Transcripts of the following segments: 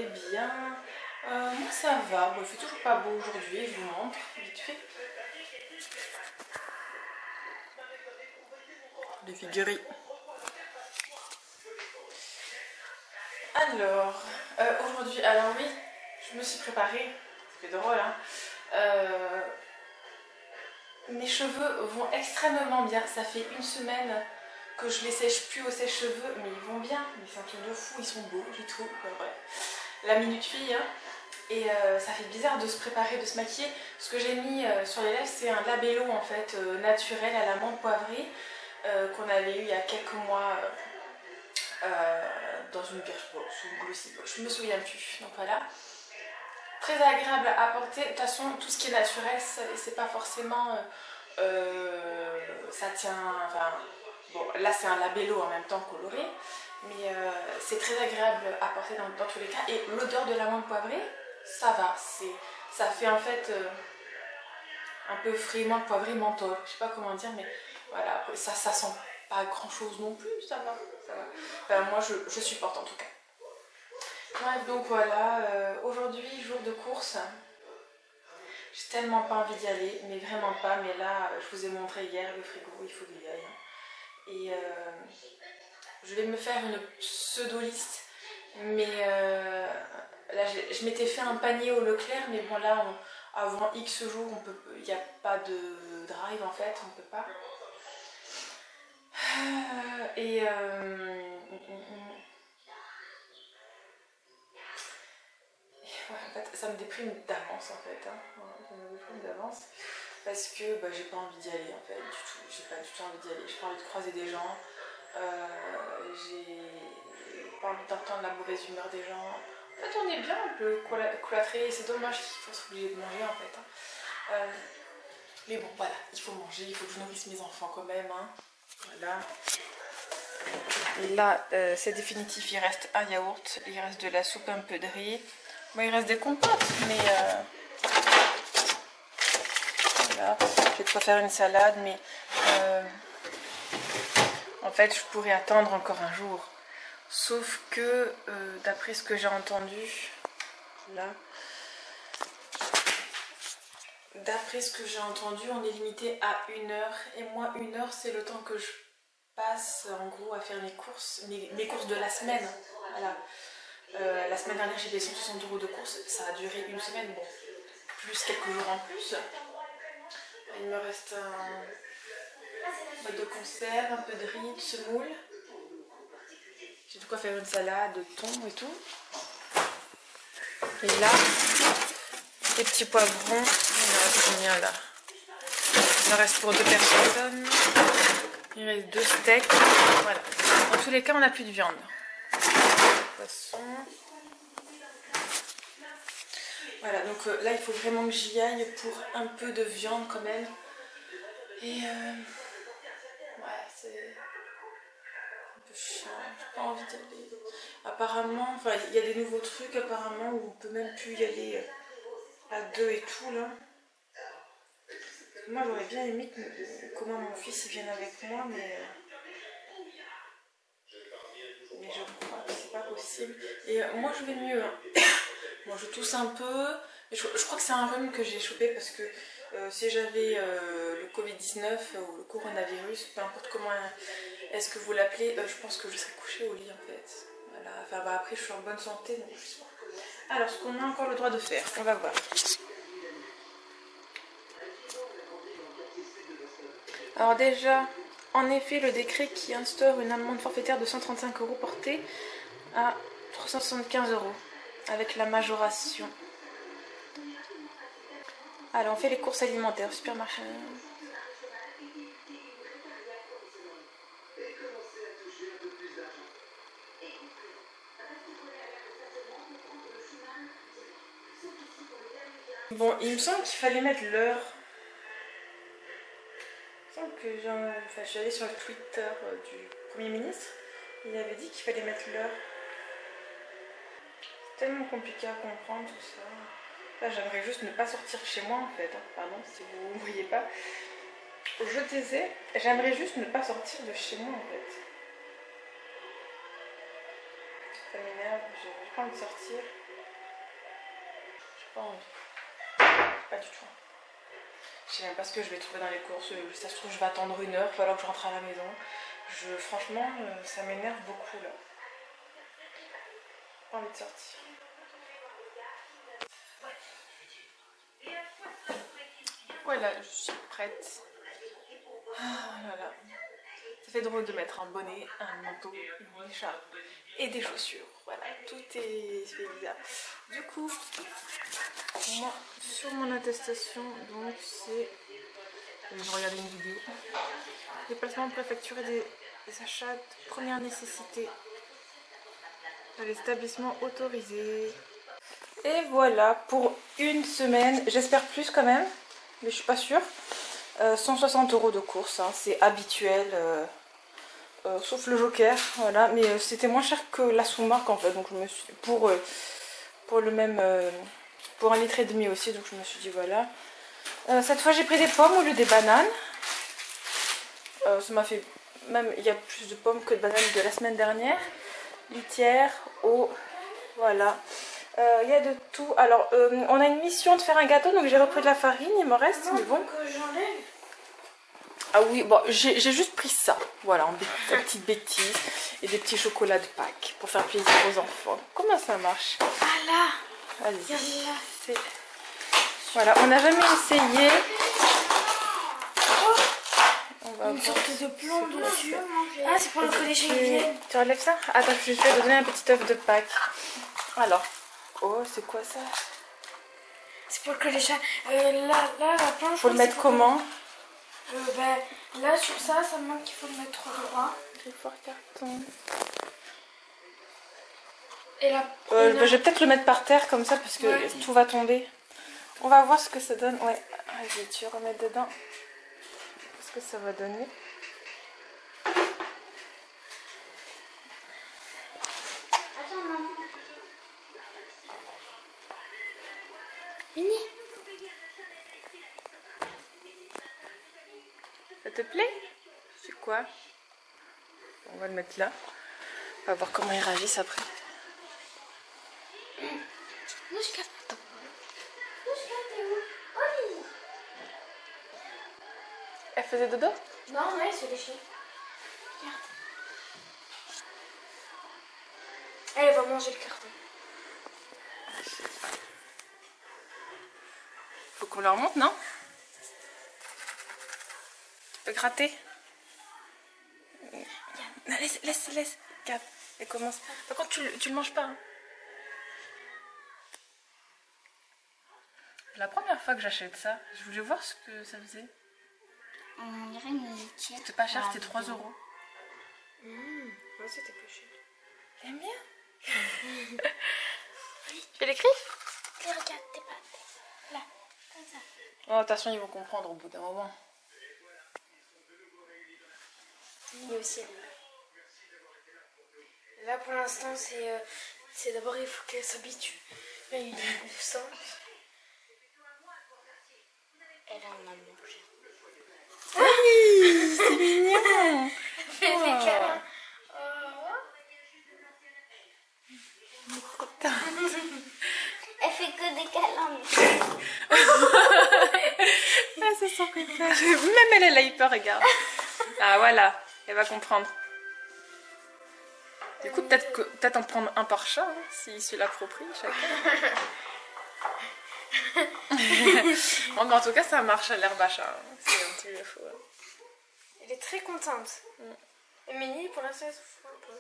allez bien? Moi ça va, bon, il fait toujours pas beau aujourd'hui, je vous montre vite fait. Les figueries. Alors, aujourd'hui, alors oui, je me suis préparée, c'est drôle hein. Mes cheveux vont extrêmement bien, ça fait une semaine que je les sèche plus au sèche-cheveux, mais ils vont bien, mais c'est un truc de fou, ils sont beaux, j'ai trouve, ouais. La minute fille, hein. Et ça fait bizarre de se préparer, de se maquiller. Ce que j'ai mis sur les lèvres, c'est un labello en fait naturel à l'amande poivrée qu'on avait eu il y a quelques mois dans une bière sous Glossy. Je me souviens plus, donc voilà. Très agréable à porter. De toute façon, tout ce qui est naturel, c'est pas forcément ça tient. Enfin, bon, là c'est un labello en même temps coloré, mais c'est très agréable à porter dans tous les cas. Et l'odeur de l'amande poivrée, ça va. Ça fait en fait un peu frais, poivré, menthol. Je sais pas comment dire, mais voilà. Ça sent pas grand chose non plus, ça va. Ça va. Enfin, moi je supporte en tout cas. Bref, donc voilà, aujourd'hui, jour de course. J'ai tellement pas envie d'y aller, mais vraiment pas. Mais là, je vous ai montré hier le frigo, il faut que j'y aille. Et je vais me faire une pseudo-liste. Mais là, je m'étais fait un panier au Leclerc, mais bon, là, avant X jours, il n'y a pas de drive en fait, on peut pas. Et ouais, en fait, ça me déprime d'avance en fait. Hein. Ouais, ça me déprime d'avance. Parce que bah, j'ai pas envie d'y aller en fait, du tout. J'ai pas du tout envie d'y aller. J'ai pas envie de croiser des gens. J'ai pas envie d'entendre la mauvaise humeur des gens. En fait, on est bien un peu cloîtré. C'est dommage qu'il faut s'obliger de manger en fait. Hein. Mais bon, voilà, il faut manger, il faut que je nourrisse mes enfants quand même. Hein. Voilà. Et là, c'est définitif, il reste un yaourt, il reste de la soupe, un peu de riz. Bon, il reste des compotes, mais voilà. Je vais de quoi faire une salade, mais en fait, je pourrais attendre encore un jour. Sauf que, d'après ce que j'ai entendu, là, d'après ce que j'ai entendu, on est limité à 1 heure. Et moi, 1 heure, c'est le temps que je passe, en gros, à faire mes courses, mes courses de la semaine. Voilà. La semaine dernière, j'ai payé 160 € de courses. Ça a duré une semaine, bon, plus quelques jours en plus. Il me reste un peu de conserve, un peu de riz, de semoule. J'ai de quoi faire une salade, de thon et tout. Et là, les petits poivrons, il me reste combien là? Il me reste pour 2 personnes. Il reste 2 steaks. Voilà. Dans tous les cas, on n'a plus de viande. Poisson. Voilà, donc là, il faut vraiment que j'y aille pour un peu de viande quand même. Et ouais, c'est un peu chiant. J'ai pas envie d'y aller. Apparemment, enfin, il y a des nouveaux trucs apparemment où on peut même plus y aller à 2 et tout là. Moi j'aurais bien aimé que mon fils vienne avec moi, mais je crois que c'est pas possible. Et moi je vais mieux. Hein. Bon, je tousse un peu. Je crois que c'est un rhume que j'ai chopé parce que si j'avais le Covid-19 ou le coronavirus, peu importe comment est-ce que vous l'appelez, je pense que je serais couchée au lit en fait. Voilà. Enfin, bah, après je suis en bonne santé, donc je sais pas. Alors, ce qu'on a encore le droit de faire, on va voir. Alors déjà, en effet, le décret qui instaure une amende forfaitaire de 135 € portée à 375 € avec la majoration. Alors, on fait les courses alimentaires au supermarché. Bon, il me semble qu'il fallait mettre l'heure. Il me semble que je suis allée sur le Twitter du Premier ministre. Il avait dit qu'il fallait mettre l'heure. C'est tellement compliqué à comprendre tout ça. Là, j'aimerais juste ne pas sortir de chez moi en fait. Pardon si vous ne voyez pas. Je taisais, j'aimerais juste ne pas sortir de chez moi en fait. Ça m'énerve, j'ai pas envie de sortir. Pas envie. Pas du tout. Je sais même pas ce que je vais trouver dans les courses. Ça se trouve, je vais attendre 1 heure, il va falloir que je rentre à la maison. Franchement, ça m'énerve beaucoup là. Pas envie de sortir. Voilà, je suis prête. Ah là là. Ça fait drôle de mettre un bonnet, un manteau, une écharpe et des chaussures. Voilà, tout est fait bizarre. Du coup, moi, sur mon attestation, donc c'est... Je regardais une vidéo. Déplacement de préfecture et des achats de première nécessité dans les établissements autorisés. Et voilà, pour 1 semaine, j'espère plus quand même, mais je suis pas sûre. 160 € de course, hein, c'est habituel, sauf le Joker, voilà. Mais c'était moins cher que la sous-marque en fait, donc je me suis pour le même, pour 1,5 litre aussi, donc je me suis dit voilà. Cette fois j'ai pris des pommes au lieu des bananes. Ça m'a fait même, il y a plus de pommes que de bananes de la semaine dernière. Litière, eau, voilà. Il y a de tout. Alors, on a une mission de faire un gâteau, donc j'ai repris de la farine, il me reste, mais bon. Ah oui, bon, j'ai juste pris ça, voilà, en petite bêtise, et des petits chocolats de Pâques pour faire plaisir aux enfants. Comment ça marche? Ah là, vas-y. Voilà, on n'a jamais essayé. On va une sorte de plomb dessus. Ah, Ah, c'est pour le collège Julienne. Tu relèves ça? Attends, je vais te donner un petit œuf de Pâques. Alors, oh, c'est quoi ça? C'est pour le collège. Là, la planche. Faut le mettre comment? Là, sur ça, ça me manque qu'il faut le mettre droit. Griffoir carton. Et là, je vais peut-être le mettre par terre comme ça parce que tout va tomber. On va voir ce que ça donne. Ouais, vas-y, tu remets dedans. Ce que ça va donner. Attends, maman. Fini. Ça te plaît? C'est quoi? On va le mettre là. On va voir comment ils réagissent après. Nouchka, attends. Nouchka, t'es où? Oui. Elle faisait dodo? Non, ouais, c'est léché. Regarde. Elle va manger le carton. Faut qu'on leur montre, non? Tu peux gratter? Non, laisse. Regarde, elle commence. Par contre, tu le manges pas. Hein. La première fois que j'achète ça, je voulais voir ce que ça faisait. On dirait une litière. C'était pas cher, c'était 3 €. Ouais, c'était plus cher. T'aimes bien? Tu fais les griffes? Et regarde tes pattes. Là, comme ça. Oh, de toute façon, ils vont comprendre au bout d'un moment. Il y a aussi. Là, pour l'instant, c'est d'abord, il faut qu'elle s'habitue. Là, il y a une sang. Elle en a mangé. Oui, c'est mignon. Elle fait des câlins. Elle fait que des câlins. Ah, c'est son préféré. Même elle a hyper, regarde. Ah, voilà, elle va comprendre. Du coup, peut-être en prendre un par chat, hein, s'il se l'approprie chacun. Bon, mais en tout cas, ça marche à l'herbe à chat. Hein. C'est un petit peu faux. Hein. Elle est très contente. Et Minnie, pour l'instant, elle se fout un peu.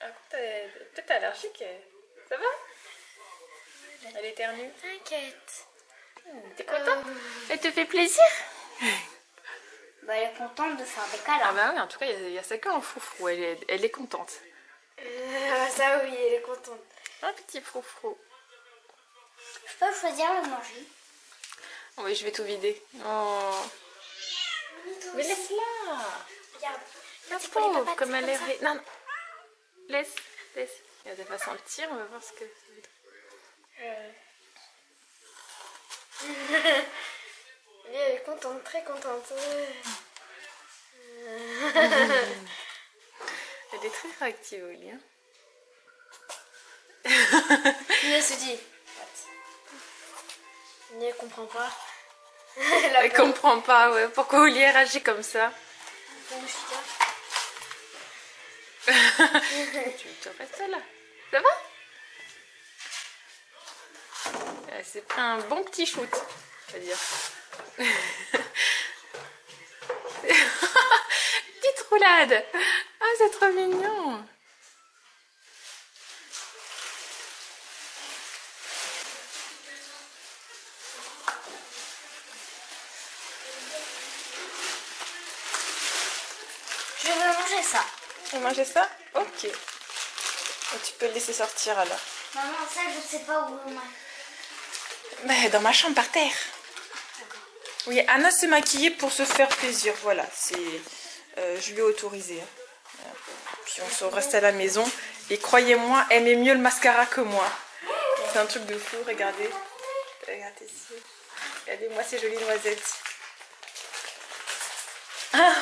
Ah, peut-être allergique. Ça va? Elle éternue. T'inquiète. T'es contente? Elle te fait plaisir? Bah, elle est contente de faire des câlins. Ah bah oui, en tout cas, il y a ça qu'en froufrou. Elle est contente. Ça oui, elle est contente. Un petit froufrou. Je peux choisir le manger. Oui, je vais tout vider. Oh. Mais laisse-la. Regarde. La C'est pour les pauvre, papates, comme elle est... comme ça. Non, non. Laisse. Elle va sentir, on va voir ce que ça veut dire. Elle est contente, très contente. Elle est très réactive, Oli. Hein. Elle se dit, Elle comprend pas. Elle comprend pas, ouais. Pourquoi Oli réagit comme ça? Tu te restes là. Ça va? Elle s'est pris un bon petit shoot, je veux dire. Petite roulade. Ah, c'est trop mignon. Je vais manger ça. Tu veux manger ça? Ok. Et tu peux le laisser sortir alors. Maman, ça, je sais pas où on est. Mais dans ma chambre par terre. Oui, Anna s'est maquillée pour se faire plaisir. Voilà, je lui ai autorisé. Voilà. Puis on se reste à la maison. Et croyez-moi, elle aime mieux le mascara que moi. C'est un truc de fou, regardez. Regardez ici. Regardez-moi ces jolies noisettes. Ah,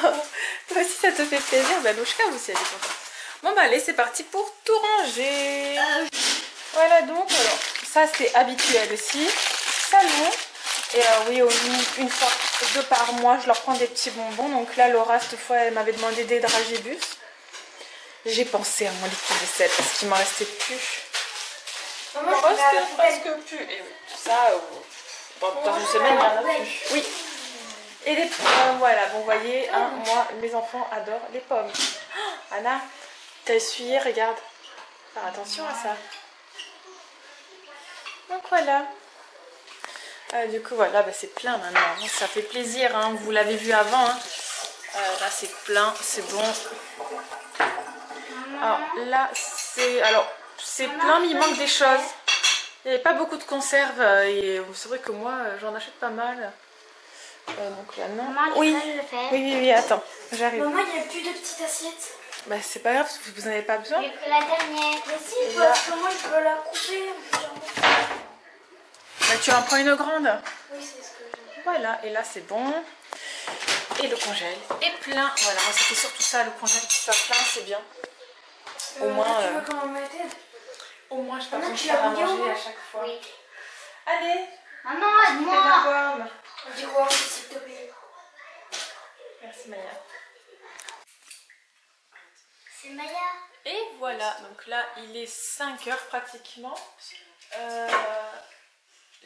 toi aussi ça te fait plaisir. Bah, Louchka aussi elle est contente. Bon bah allez, c'est parti pour tout ranger. Voilà donc, alors ça c'est habituel aussi. Salon. Et oui, une fois, 2 par mois, je leur prends des petits bonbons. Donc là, Laura, cette fois, elle m'avait demandé des dragibus. J'ai pensé à mon liquide de sel parce qu'il m'en restait plus. Il m'en restait presque plus. Et oui, tout ça, dans une semaine, il n'y en a plus. Oui. Et les pommes, voilà. Bon, vous voyez, hein, moi, mes enfants adorent les pommes. Oh, Anna, t'as essuyé, regarde. Faire attention à ça. Donc voilà. Du coup voilà, bah, c'est plein maintenant, ça fait plaisir, hein. Vous l'avez vu avant, hein. Là c'est plein, c'est bon. Alors là c'est plein mais il manque des choses. Il n'y avait pas beaucoup de conserves et c'est vrai que moi j'en achète pas mal. Donc là non. Maman, Oui, oui, attends, j'arrive. Maman, il n'y a plus de petites assiettes. Bah c'est pas grave, vous n'en avez pas besoin. Il n'y a que la dernière. Mais si, parce que moi je peux la couper. Bah, tu en prends une grande. Oui, c'est ce que j'ai. Voilà, et là c'est bon. Et le congèle est plein. Voilà, moi c'était surtout ça, le congèle qui soit plein, c'est bien. Au moins, tu veux comment me t'aide? Au moins je peux pas faire à manger à chaque fois. Oui. Allez, Maman, fais aide-moi. ma pomme. Du quoi, s'il te plaît? Merci Maya. C'est Maya. Et voilà, donc là il est 5 h pratiquement.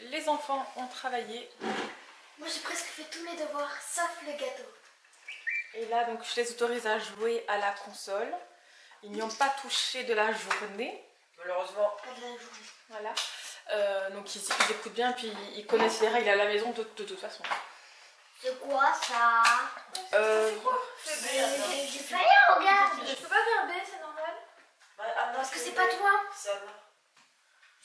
Les enfants ont travaillé. Moi j'ai presque fait tous mes devoirs, sauf le gâteau. Et là donc je les autorise à jouer à la console. Ils n'y ont pas touché de la journée, malheureusement. Pas de la journée. Voilà. Donc ils écoutent bien, puis ils connaissent les règles à la maison de toute façon. C'est quoi ça? C'est du fire, regarde. Je peux pas faire B, c'est normal. Parce que c'est pas toi. Ça va.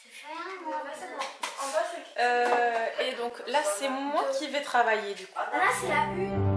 C'est fire, moi. C'est bon. En bas, c'est... et donc là c'est moi qui vais travailler du coup. Là c'est la une.